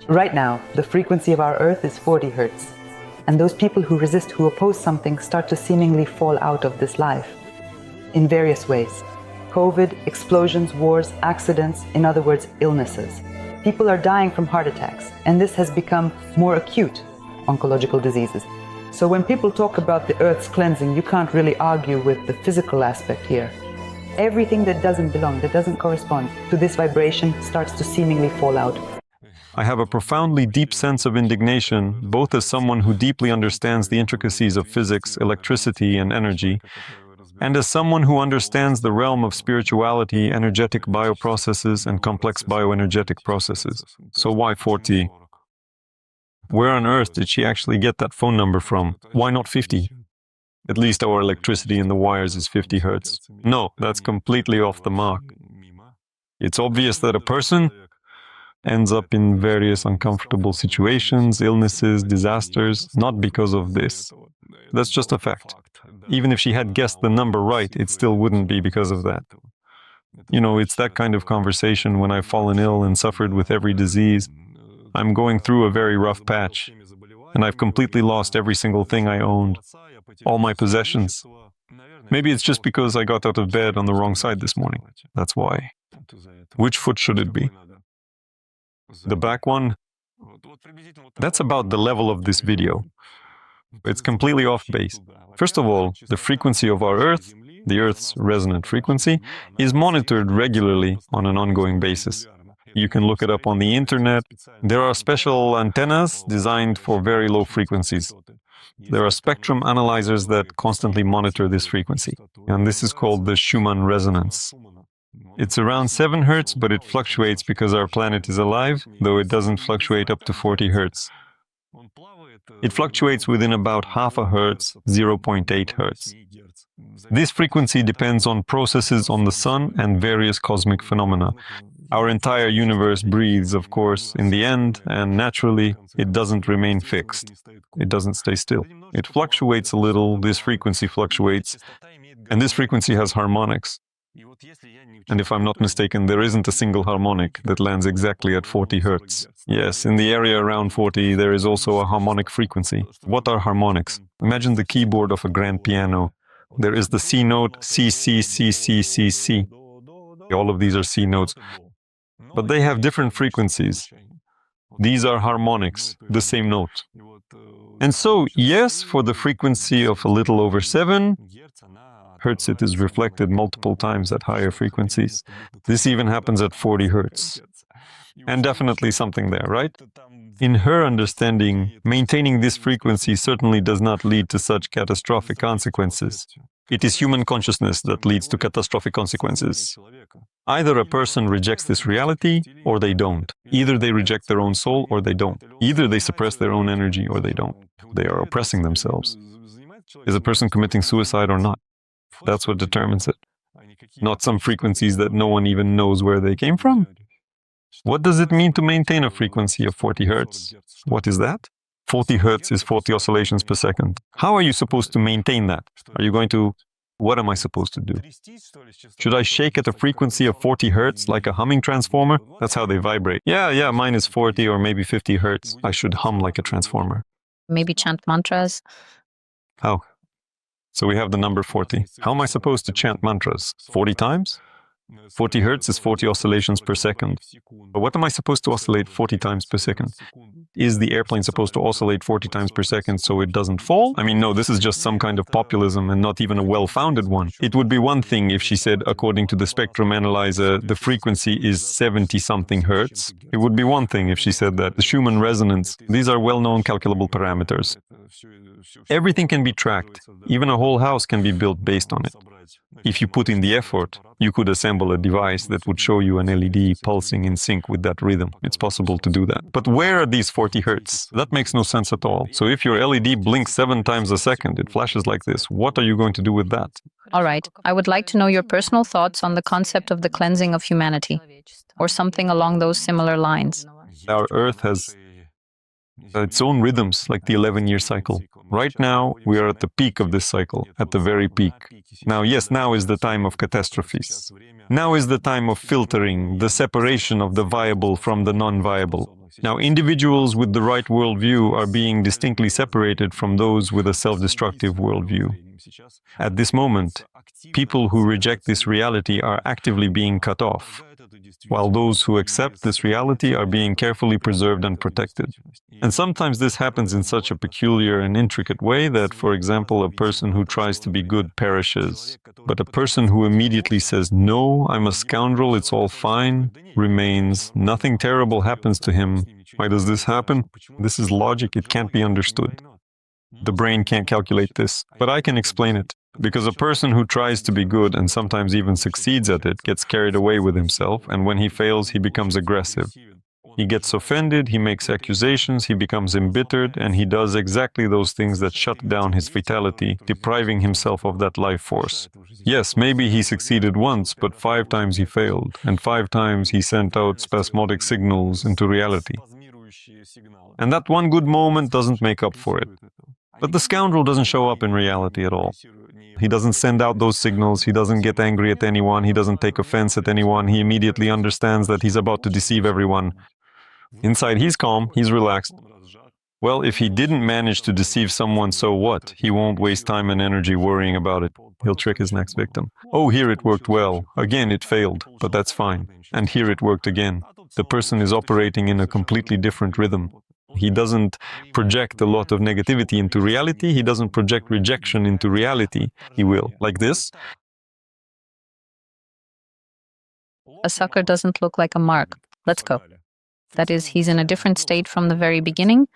Right now, the frequency of our Earth is 40 Hertz. And those people who resist, who oppose something, start to seemingly fall out of this life in various ways. COVID, explosions, wars, accidents, in other words, illnesses. People are dying from heart attacks, and this has become more acute, oncological diseases. So when people talk about the Earth's cleansing, you can't really argue with the physical aspect here. Everything that doesn't belong, that doesn't correspond to this vibration, starts to seemingly fall out. I have a profoundly deep sense of indignation, both as someone who deeply understands the intricacies of physics, electricity, and energy, and as someone who understands the realm of spirituality, energetic bioprocesses, and complex bioenergetic processes. So why 40? Where on earth did she actually get that phone number from? Why not 50? At least our electricity in the wires is 50 Hertz. No, that's completely off the mark. It's obvious that a person ends up in various uncomfortable situations, illnesses, disasters, not because of this. That's just a fact. Even if she had guessed the number right, it still wouldn't be because of that. You know, it's that kind of conversation when I've fallen ill and suffered with every disease. I'm going through a very rough patch, and I've completely lost every single thing I owned, all my possessions. Maybe it's just because I got out of bed on the wrong side this morning. That's why. Which foot should it be? The back one? That's about the level of this video. It's completely off base. First of all, the frequency of our Earth, the Earth's resonant frequency, is monitored regularly on an ongoing basis. You can look it up on the internet. There are special antennas designed for very low frequencies. There are spectrum analyzers that constantly monitor this frequency, and this is called the Schumann resonance. It's around 7 Hertz, but it fluctuates because our planet is alive, though it doesn't fluctuate up to 40 Hertz. It fluctuates within about half a Hertz, 0.8 Hertz. This frequency depends on processes on the Sun and various cosmic phenomena. Our entire universe breathes, of course, in the end, and naturally, it doesn't remain fixed. It doesn't stay still. It fluctuates a little, this frequency fluctuates, and this frequency has harmonics. And if I'm not mistaken, there isn't a single harmonic that lands exactly at 40 Hertz. Yes, in the area around 40, there is also a harmonic frequency. What are harmonics? Imagine the keyboard of a grand piano. There is the C note, C, C, C, C, C, C. All of these are C notes. But they have different frequencies. These are harmonics, the same note. And so, yes, for the frequency of a little over 7 Hertz, it is reflected multiple times at higher frequencies. This even happens at 40 Hertz. And definitely something there, right? In her understanding, maintaining this frequency certainly does not lead to such catastrophic consequences. It is human consciousness that leads to catastrophic consequences. Either a person rejects this reality, or they don't. Either they reject their own soul, or they don't. Either they suppress their own energy, or they don't. They are oppressing themselves. Is a person committing suicide or not? That's what determines it. Not some frequencies that no one even knows where they came from. What does it mean to maintain a frequency of 40 Hertz? What is that? 40 Hertz is 40 oscillations per second. How are you supposed to maintain that? Are you going to... What am I supposed to do? Should I shake at a frequency of 40 Hertz like a humming transformer? That's how they vibrate. Yeah, mine is 40 or maybe 50 Hertz. I should hum like a transformer. Maybe chant mantras. How? So we have the number 40. How am I supposed to chant mantras? 40 times? 40 Hertz is 40 oscillations per second. But what am I supposed to oscillate 40 times per second? Is the airplane supposed to oscillate 40 times per second so it doesn't fall? I mean, no, this is just some kind of populism and not even a well-founded one. It would be one thing if she said, according to the spectrum analyzer, the frequency is 70-something Hertz. It would be one thing if she said that the Schumann resonance, these are well-known calculable parameters. Everything can be tracked. Even a whole house can be built based on it. If you put in the effort, you could assemble a device that would show you an LED pulsing in sync with that rhythm. It's possible to do that. But where are these 40 Hertz? That makes no sense at all. So if your LED blinks 7 times a second, it flashes like this. What are you going to do with that? All right. I would like to know your personal thoughts on the concept of the cleansing of humanity, or something along those similar lines. Our Earth has its own rhythms, like the 11-year cycle. Right now, we are at the peak of this cycle, at the very peak. Now, yes, now is the time of catastrophes. Now is the time of filtering, the separation of the viable from the non-viable. Now, individuals with the right worldview are being distinctly separated from those with a self-destructive worldview. At this moment, people who reject this reality are actively being cut off, while those who accept this reality are being carefully preserved and protected. And sometimes this happens in such a peculiar and intricate way that, for example, a person who tries to be good perishes, but a person who immediately says, "No, I'm a scoundrel, it's all fine," remains, nothing terrible happens to him. Why does this happen? This is logic, it can't be understood. The brain can't calculate this, but I can explain it. Because a person who tries to be good and sometimes even succeeds at it gets carried away with himself, and when he fails, he becomes aggressive. He gets offended, he makes accusations, he becomes embittered, and he does exactly those things that shut down his vitality, depriving himself of that life force. Yes, maybe he succeeded once, but 5 times he failed, and 5 times he sent out spasmodic signals into reality. And that one good moment doesn't make up for it. But the scoundrel doesn't show up in reality at all. He doesn't send out those signals, he doesn't get angry at anyone, he doesn't take offense at anyone, he immediately understands that he's about to deceive everyone. Inside he's calm, he's relaxed. Well, if he didn't manage to deceive someone, so what? He won't waste time and energy worrying about it. He'll trick his next victim. Oh, here it worked well. Again, it failed, but that's fine. And here it worked again. The person is operating in a completely different rhythm. He doesn't project a lot of negativity into reality. He doesn't project rejection into reality. He will, like this. A sucker doesn't look like a mark. Let's go. That is, he's in a different state from the very beginning.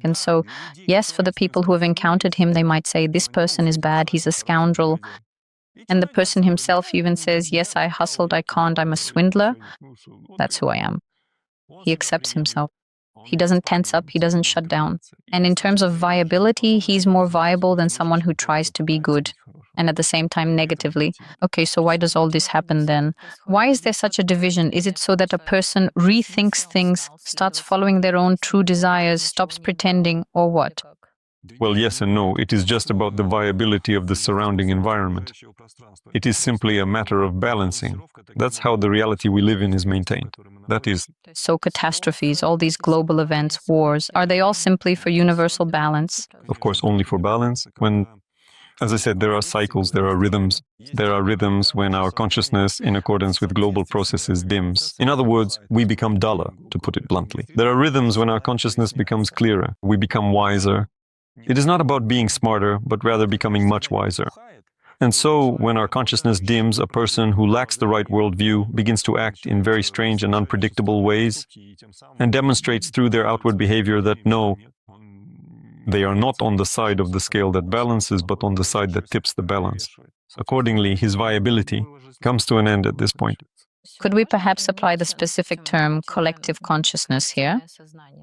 And so, yes, for the people who have encountered him, they might say, this person is bad, he's a scoundrel. And the person himself even says, yes, I hustled, I conned, I'm a swindler. That's who I am. He accepts himself. He doesn't tense up, he doesn't shut down. And in terms of viability, he's more viable than someone who tries to be good and at the same time negatively. Okay, so why does all this happen then? Why is there such a division? Is it so that a person rethinks things, starts following their own true desires, stops pretending, or what? Well, yes and no. It is just about the viability of the surrounding environment. It is simply a matter of balancing. That's how the reality we live in is maintained. That is... So catastrophes, all these global events, wars, are they all simply for universal balance? Of course, only for balance. When, as I said, there are cycles, there are rhythms. There are rhythms when our consciousness, in accordance with global processes, dims. In other words, we become duller, to put it bluntly. There are rhythms when our consciousness becomes clearer. We become wiser. It is not about being smarter, but rather becoming much wiser. And so, when our consciousness dims, a person who lacks the right worldview begins to act in very strange and unpredictable ways, and demonstrates through their outward behavior that no, they are not on the side of the scale that balances, but on the side that tips the balance. Accordingly, his viability comes to an end at this point. Could we perhaps apply the specific term collective consciousness here?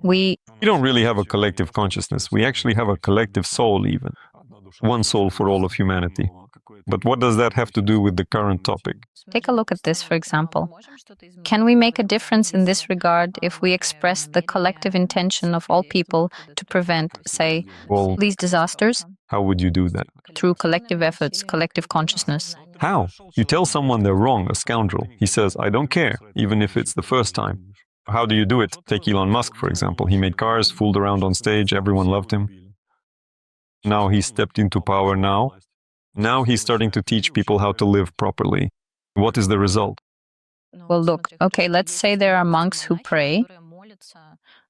We don't really have a collective consciousness. We actually have a collective soul even. One soul for all of humanity. But what does that have to do with the current topic? take a look at this, for example. Can we make a difference in this regard if we express the collective intention of all people to prevent, say, Well, these disasters? how would you do that? Through collective efforts, collective consciousness. How? You tell someone they're wrong, a scoundrel. He says, I don't care, even if it's the first time. How do you do it? Take Elon Musk, for example. He made cars, fooled around on stage, everyone loved him. Now he stepped into power now. Now he's starting to teach people how to live properly. What is the result? Well, look, okay, let's say there are monks who pray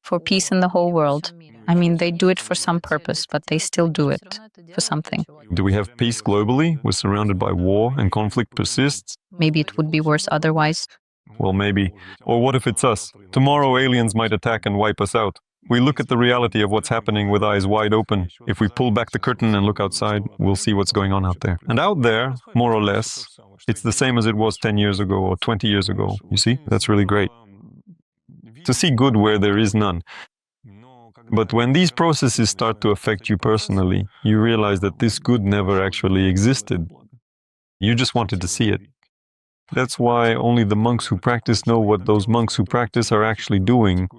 for peace in the whole world. I mean, they do it for some purpose, but they still do it for something. Do we have peace globally? We're surrounded by war and conflict persists? Maybe it would be worse otherwise. Well, maybe. Or what if it's us? Tomorrow aliens might attack and wipe us out. We look at the reality of what's happening with eyes wide open. If we pull back the curtain and look outside, we'll see what's going on out there. And out there, more or less, it's the same as it was 10 years ago or 20 years ago. You see? That's really great. To see good where there is none. But when these processes start to affect you personally, you realize that this good never actually existed. You just wanted to see it. That's why only the monks who practice know what those monks who practice are actually doing.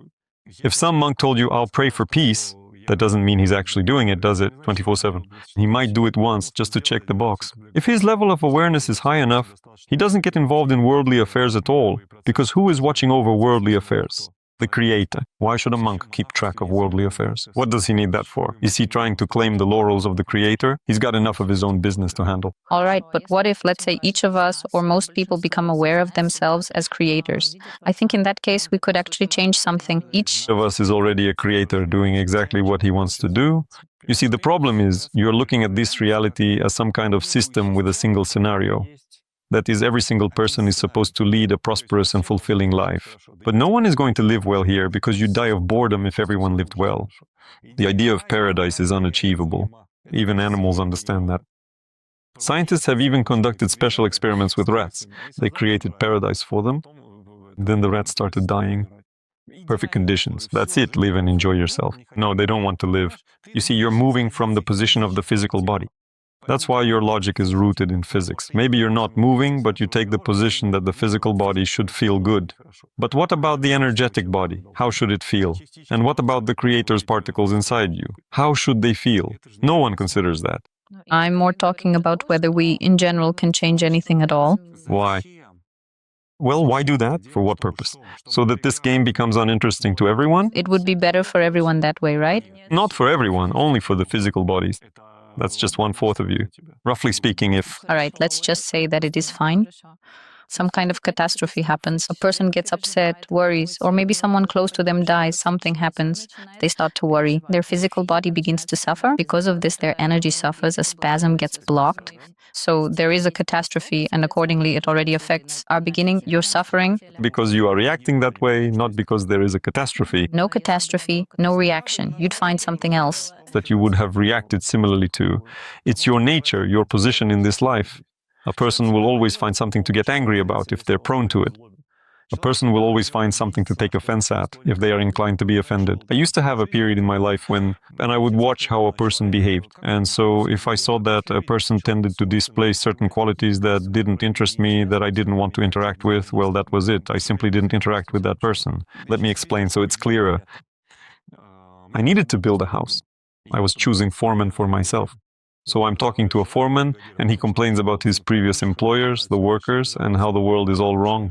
If some monk told you, I'll pray for peace, that doesn't mean he's actually doing it, does it? 24/7. He might do it once just to check the box. If his level of awareness is high enough, he doesn't get involved in worldly affairs at all, because who is watching over worldly affairs? The creator. Why should a monk keep track of worldly affairs? What does he need that for? Is he trying to claim the laurels of the creator? He's got enough of his own business to handle. All right, but what if, let's say, each of us or most people become aware of themselves as creators? I think in that case, we could actually change something. Each Of us is already a creator doing exactly what he wants to do. You see, the problem is you're looking at this reality as some kind of system with a single scenario. That is, every single person is supposed to lead a prosperous and fulfilling life. But no one is going to live well here because you'd die of boredom if everyone lived well. The idea of paradise is unachievable. Even animals understand that. Scientists have even conducted special experiments with rats. They created paradise for them. Then the rats started dying. Perfect conditions. That's it. Live and enjoy yourself. No, they don't want to live. You see, you're moving from the position of the physical body. That's why your logic is rooted in physics. Maybe you're not moving, but you take the position that the physical body should feel good. But what about the energetic body? How should it feel? And what about the creator's particles inside you? How should they feel? No one considers that. I'm more talking about whether we, in general, can change anything at all. Why? Well, why do that? For what purpose? So that this game becomes uninteresting to everyone? It would be better for everyone that way, right? Not for everyone, only for the physical bodies. That's just 1/4 of you. Roughly speaking, if... All right, let's just say that it is fine. Some kind of catastrophe happens, a person gets upset, worries, or maybe someone close to them dies, something happens. They start to worry. Their physical body begins to suffer. Because of this, their energy suffers, a spasm gets blocked. So there is a catastrophe, and accordingly, it already affects our beginning. You're suffering. Because you are reacting that way, not because there is a catastrophe. No catastrophe, no reaction. You'd find something else. That you would have reacted similarly to. It's your nature, your position in this life. A person will always find something to get angry about if they're prone to it. A person will always find something to take offense at if they are inclined to be offended. I used to have a period in my life when I would watch how a person behaved. And so if I saw that a person tended to display certain qualities that didn't interest me, that I didn't want to interact with, well, that was it. I simply didn't interact with that person. Let me explain so it's clearer. I needed to build a house. I was choosing foremen for myself. So I'm talking to a foreman, and he complains about his previous employers, the workers, and how the world is all wrong.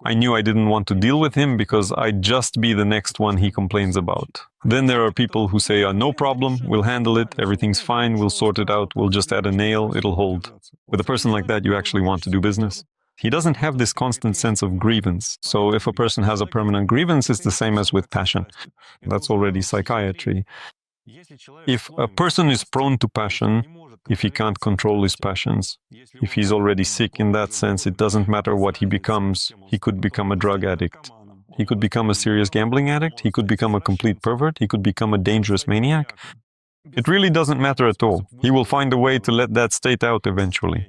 I knew I didn't want to deal with him because I'd just be the next one he complains about. Then there are people who say, no problem, we'll handle it, everything's fine, we'll sort it out, we'll just add a nail, it'll hold. With a person like that, you actually want to do business. He doesn't have this constant sense of grievance. So if a person has a permanent grievance, it's the same as with passion. That's already psychiatry. If a person is prone to passion, if he can't control his passions, if he's already sick in that sense, it doesn't matter what he becomes. He could become a drug addict. He could become a serious gambling addict. He could become a complete pervert. He could become a dangerous maniac. It really doesn't matter at all. He will find a way to let that state out eventually.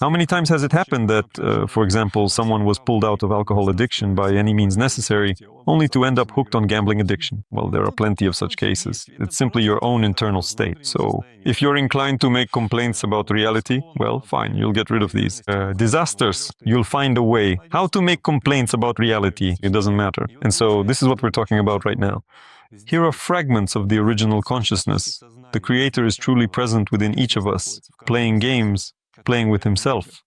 How many times has it happened that, for example, someone was pulled out of alcohol addiction by any means necessary, only to end up hooked on gambling addiction? Well, there are plenty of such cases. It's simply your own internal state. So, if you're inclined to make complaints about reality, well, fine, you'll get rid of these. Disasters, you'll find a way. How to make complaints about reality, it doesn't matter. And so, this is what we're talking about right now. Here are fragments of the original consciousness. The Creator is truly present within each of us, playing games, playing with himself.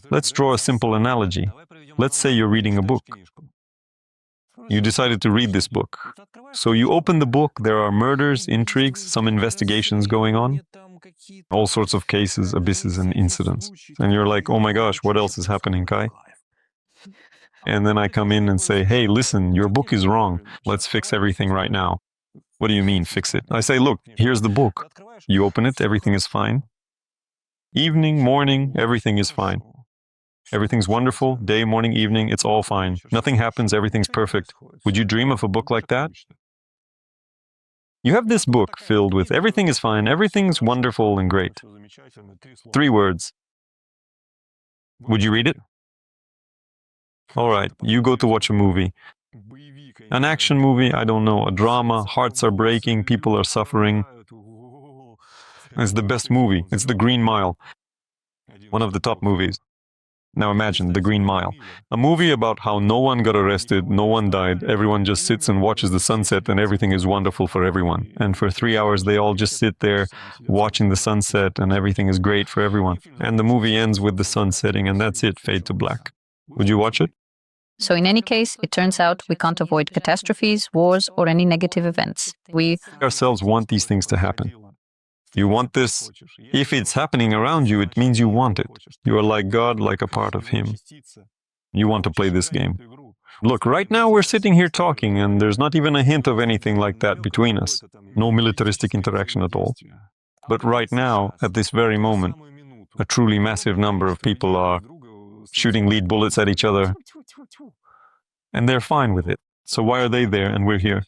Let's draw a simple analogy. Let's say you're reading a book. You decided to read this book. So you open the book, there are murders, intrigues, some investigations going on, all sorts of cases, abysses, and incidents. And you're like, oh my gosh, what else is happening, Kai? And then I come in and say, hey, listen, your book is wrong. Let's fix everything right now. What do you mean, fix it? I say, look, here's the book. You open it, everything is fine. Evening, morning, everything is fine. Everything's wonderful, day, morning, evening, it's all fine. Nothing happens, everything's perfect. Would you dream of a book like that? You have this book filled with everything is fine, everything's wonderful and great. 3 words. Would you read it? All right, you go to watch a movie. An action movie, I don't know, a drama, hearts are breaking, people are suffering. It's the best movie. It's The Green Mile. One of the top movies. Now imagine The Green Mile. A movie about how no one got arrested, no one died, everyone just sits and watches the sunset and everything is wonderful for everyone. And for 3 hours they all just sit there watching the sunset and everything is great for everyone. And the movie ends with the sun setting and that's it, fade to black. Would you watch it? So in any case, it turns out we can't avoid catastrophes, wars, or any negative events. We ourselves want these things to happen. You want this. If it's happening around you, it means you want it. You are like God, like a part of Him. You want to play this game. Look, right now we're sitting here talking, and there's not even a hint of anything like that between us. No militaristic interaction at all. But right now, at this very moment, a truly massive number of people are shooting lead bullets at each other, and they're fine with it. So why are they there and we're here?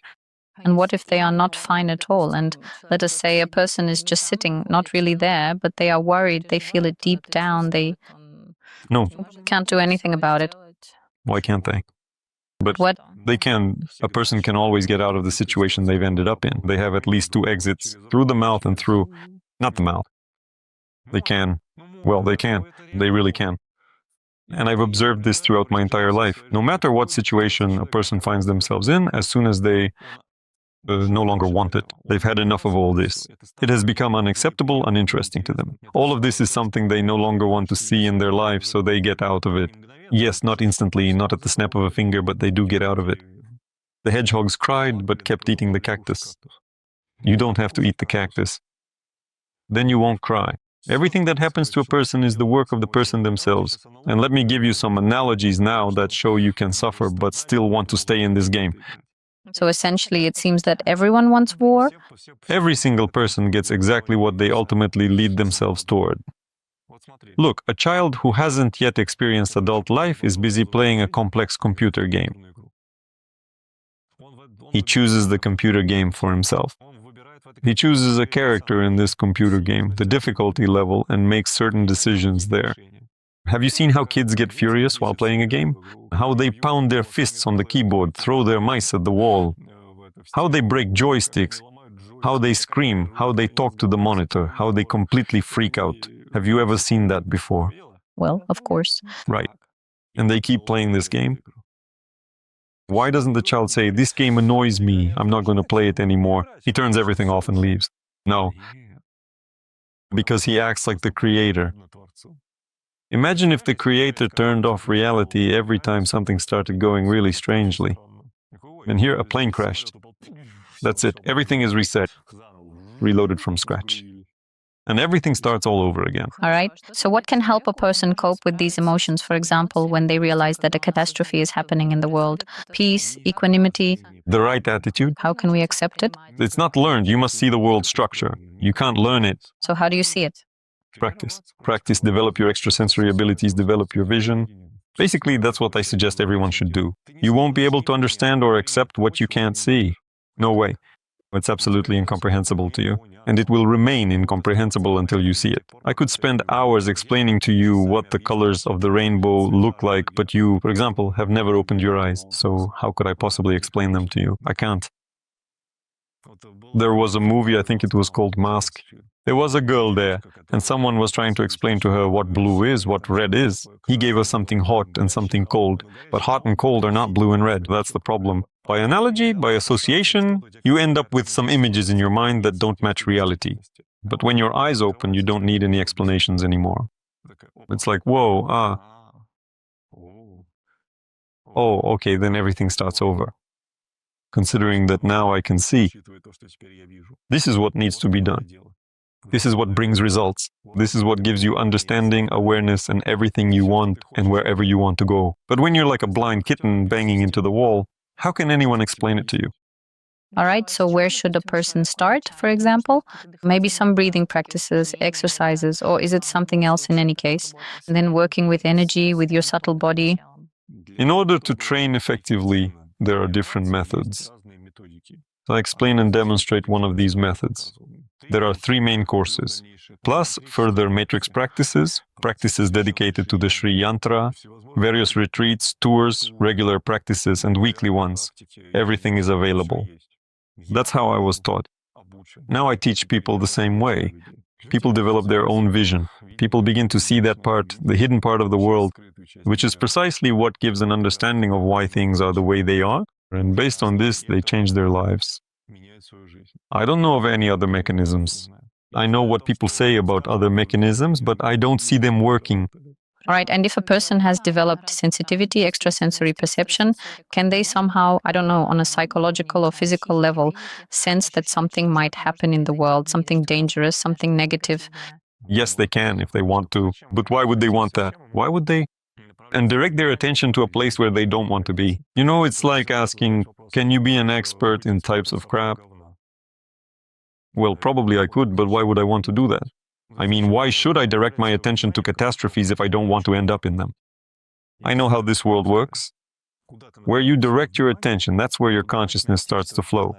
And what if they are not fine at all? And let us say a person is just sitting, not really there, but they are worried, they feel it deep down, they No, can't do anything about it. why can't they? But What? they can. A person can always get out of the situation they've ended up in. They have at least two exits, through the mouth and through, not the mouth. They can. Well, they can. They really can. And I've observed this throughout my entire life. No matter what situation a person finds themselves in, as soon as they no longer want it, they've had enough of all this. It has become unacceptable, uninteresting to them. All of this is something they no longer want to see in their life, so they get out of it. Yes, not instantly, not at the snap of a finger, but they do get out of it. The hedgehogs cried, but kept eating the cactus. You don't have to eat the cactus. Then you won't cry. Everything that happens to a person is the work of the person themselves. And let me give you some analogies now that show you can suffer but still want to stay in this game. So essentially, it seems that everyone wants war. Every single person gets exactly what they ultimately lead themselves toward. Look, a child who hasn't yet experienced adult life is busy playing a complex computer game. He chooses the computer game for himself. He chooses a character in this computer game, the difficulty level, and makes certain decisions there. Have you seen how kids get furious while playing a game? How they pound their fists on the keyboard, throw their mice at the wall, how they break joysticks, how they scream, how they talk to the monitor, how they completely freak out. Have you ever seen that before? Well, of course. Right. And they keep playing this game? Why doesn't the child say, "This game annoys me, I'm not going to play it anymore"? He turns everything off and leaves. No. Because he acts like the creator. Imagine if the creator turned off reality every time something started going really strangely. And here a plane crashed. That's it. Everything is reset, reloaded from scratch. And everything starts all over again. All right. So what can help a person cope with these emotions, for example, when they realize that a catastrophe is happening in the world? Peace, equanimity. The right attitude. How can we accept it? It's not learned. You must see the world structure. You can't learn it. So how do you see it? Practice. Practice, develop your extrasensory abilities, develop your vision. Basically, that's what I suggest everyone should do. You won't be able to understand or accept what you can't see. No way. It's absolutely incomprehensible to you, and it will remain incomprehensible until you see it. I could spend hours explaining to you what the colors of the rainbow look like, but you, for example, have never opened your eyes, so how could I possibly explain them to you? I can't. There was a movie, I think it was called Mask. There was a girl there, and someone was trying to explain to her what blue is, what red is. He gave us something hot and something cold, but hot and cold are not blue and red. That's the problem. By analogy, by association, you end up with some images in your mind that don't match reality. But when your eyes open, you don't need any explanations anymore. It's like, whoa, oh, okay, then everything starts over. Considering that now I can see, this is what needs to be done. This is what brings results. This is what gives you understanding, awareness, and everything you want and wherever you want to go. But when you're like a blind kitten banging into the wall, how can anyone explain it to you? All right, so where should a person start, for example? Maybe some breathing practices, exercises, or is it something else in any case? And then working with energy, with your subtle body. In order to train effectively, there are different methods. I explain and demonstrate one of these methods. There are 3 main courses, plus further matrix practices, practices dedicated to the Sri Yantra, various retreats, tours, regular practices, and weekly ones. Everything is available. That's how I was taught. Now I teach people the same way. People develop their own vision. People begin to see that part, the hidden part of the world, which is precisely what gives an understanding of why things are the way they are. And based on this, they change their lives. I don't know of any other mechanisms. I know what people say about other mechanisms, but I don't see them working. All right, and if a person has developed sensitivity, extrasensory perception, can they somehow, I don't know, on a psychological or physical level, sense that something might happen in the world, something dangerous, something negative? Yes, they can if they want to. But why would they want that? Why would they? And direct their attention to a place where they don't want to be. You know, it's like asking, can you be an expert in types of crap? Well, probably I could, but why would I want to do that? I mean, why should I direct my attention to catastrophes if I don't want to end up in them? I know how this world works. Where you direct your attention, that's where your consciousness starts to flow.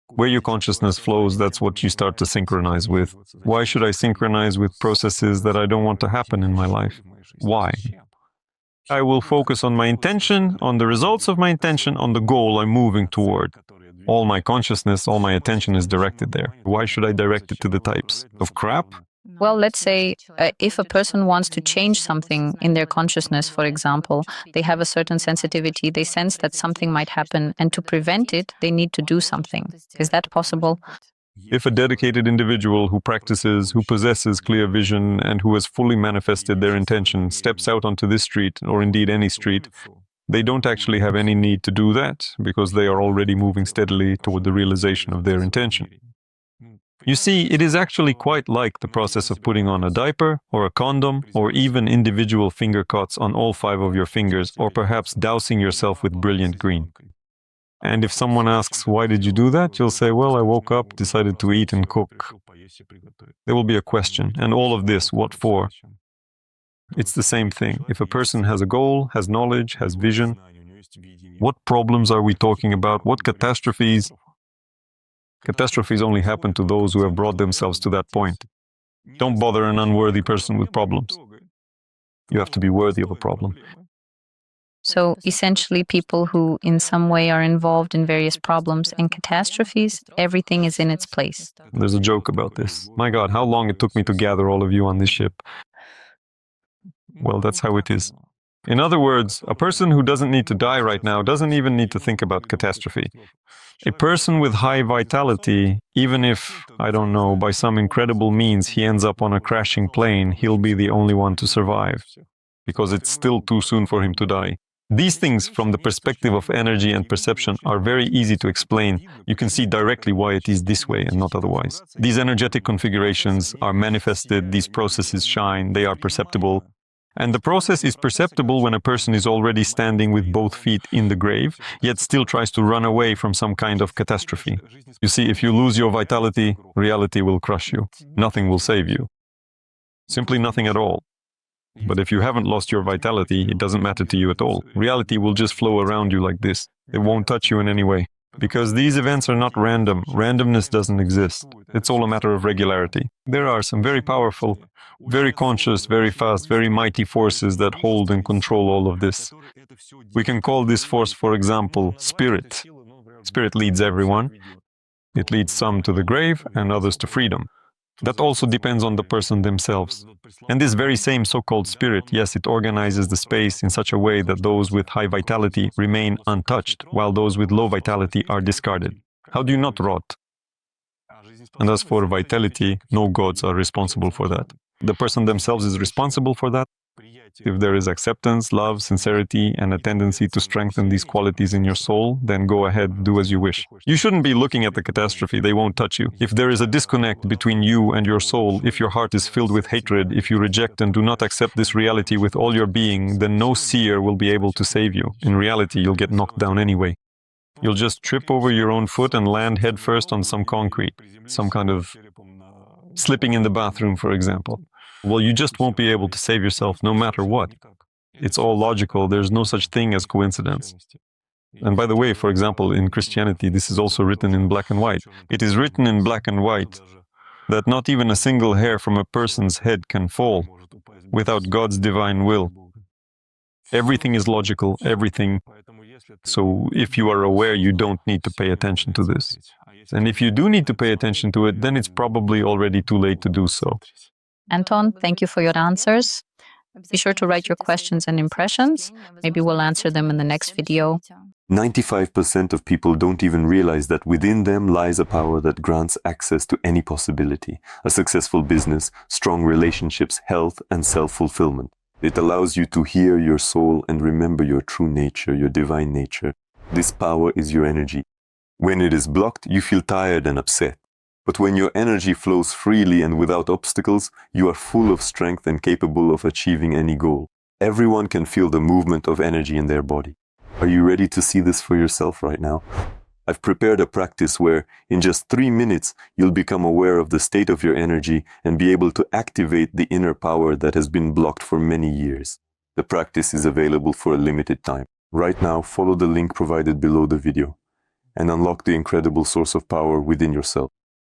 Where your consciousness flows, that's what you start to synchronize with. Why should I synchronize with processes that I don't want to happen in my life? Why? I will focus on my intention, on the results of my intention, on the goal I'm moving toward. All my consciousness, all my attention is directed there. Why should I direct it to the types of crap? Well, let's say if a person wants to change something in their consciousness, for example, they have a certain sensitivity, they sense that something might happen, and to prevent it, they need to do something. Is that possible? If a dedicated individual who practices, who possesses clear vision, and who has fully manifested their intention steps out onto this street, or indeed any street, they don't actually have any need to do that, because they are already moving steadily toward the realization of their intention. You see, it is actually quite like the process of putting on a diaper, or a condom, or even individual finger cuts on all 5 of your fingers, or perhaps dousing yourself with brilliant green. And if someone asks, why did you do that? You'll say, well, I woke up, decided to eat and cook. There will be a question. And all of this, what for? It's the same thing. If a person has a goal, has knowledge, has vision, what problems are we talking about? What catastrophes? Catastrophes only happen to those who have brought themselves to that point. Don't bother an unworthy person with problems. You have to be worthy of a problem. So essentially, people who in some way are involved in various problems and catastrophes, everything is in its place. There's a joke about this. My God, how long it took me to gather all of you on this ship. Well, that's how it is. In other words, a person who doesn't need to die right now doesn't even need to think about catastrophe. A person with high vitality, even if, I don't know, by some incredible means he ends up on a crashing plane, he'll be the only one to survive, because it's still too soon for him to die. These things, from the perspective of energy and perception, are very easy to explain. You can see directly why it is this way and not otherwise. These energetic configurations are manifested, these processes shine, they are perceptible. And the process is perceptible when a person is already standing with both feet in the grave, yet still tries to run away from some kind of catastrophe. You see, if you lose your vitality, reality will crush you. Nothing will save you. Simply nothing at all. But if you haven't lost your vitality, it doesn't matter to you at all. Reality will just flow around you like this. It won't touch you in any way. Because these events are not random. Randomness doesn't exist. It's all a matter of regularity. There are some very powerful, very conscious, very fast, very mighty forces that hold and control all of this. We can call this force, for example, spirit. Spirit leads everyone. It leads some to the grave and others to freedom. That also depends on the person themselves. And this very same so-called spirit, yes, it organizes the space in such a way that those with high vitality remain untouched, while those with low vitality are discarded. How do you not rot? And as for vitality, no gods are responsible for that. The person themselves is responsible for that. If there is acceptance, love, sincerity, and a tendency to strengthen these qualities in your soul, then go ahead, do as you wish. You shouldn't be looking at the catastrophe, they won't touch you. If there is a disconnect between you and your soul, if your heart is filled with hatred, if you reject and do not accept this reality with all your being, then no seer will be able to save you. In reality, you'll get knocked down anyway. You'll just trip over your own foot and land headfirst on some concrete, some kind of slipping in the bathroom, for example. Well, you just won't be able to save yourself no matter what. It's all logical. There's no such thing as coincidence. And by the way, for example, in Christianity, this is also written in black and white. It is written in black and white that not even a single hair from a person's head can fall without God's divine will. Everything is logical, everything. So if you are aware, you don't need to pay attention to this. And if you do need to pay attention to it, then it's probably already too late to do so. Anton, thank you for your answers. Be sure to write your questions and impressions. Maybe we'll answer them in the next video. 95% of people don't even realize that within them lies a power that grants access to any possibility, a successful business, strong relationships, health, and self-fulfillment. It allows you to hear your soul and remember your true nature, your divine nature. This power is your energy. When it is blocked, you feel tired and upset. But when your energy flows freely and without obstacles, you are full of strength and capable of achieving any goal. Everyone can feel the movement of energy in their body. Are you ready to see this for yourself right now? I've prepared a practice where, in just 3 minutes, you'll become aware of the state of your energy and be able to activate the inner power that has been blocked for many years. The practice is available for a limited time. Right now, follow the link provided below the video and unlock the incredible source of power within yourself.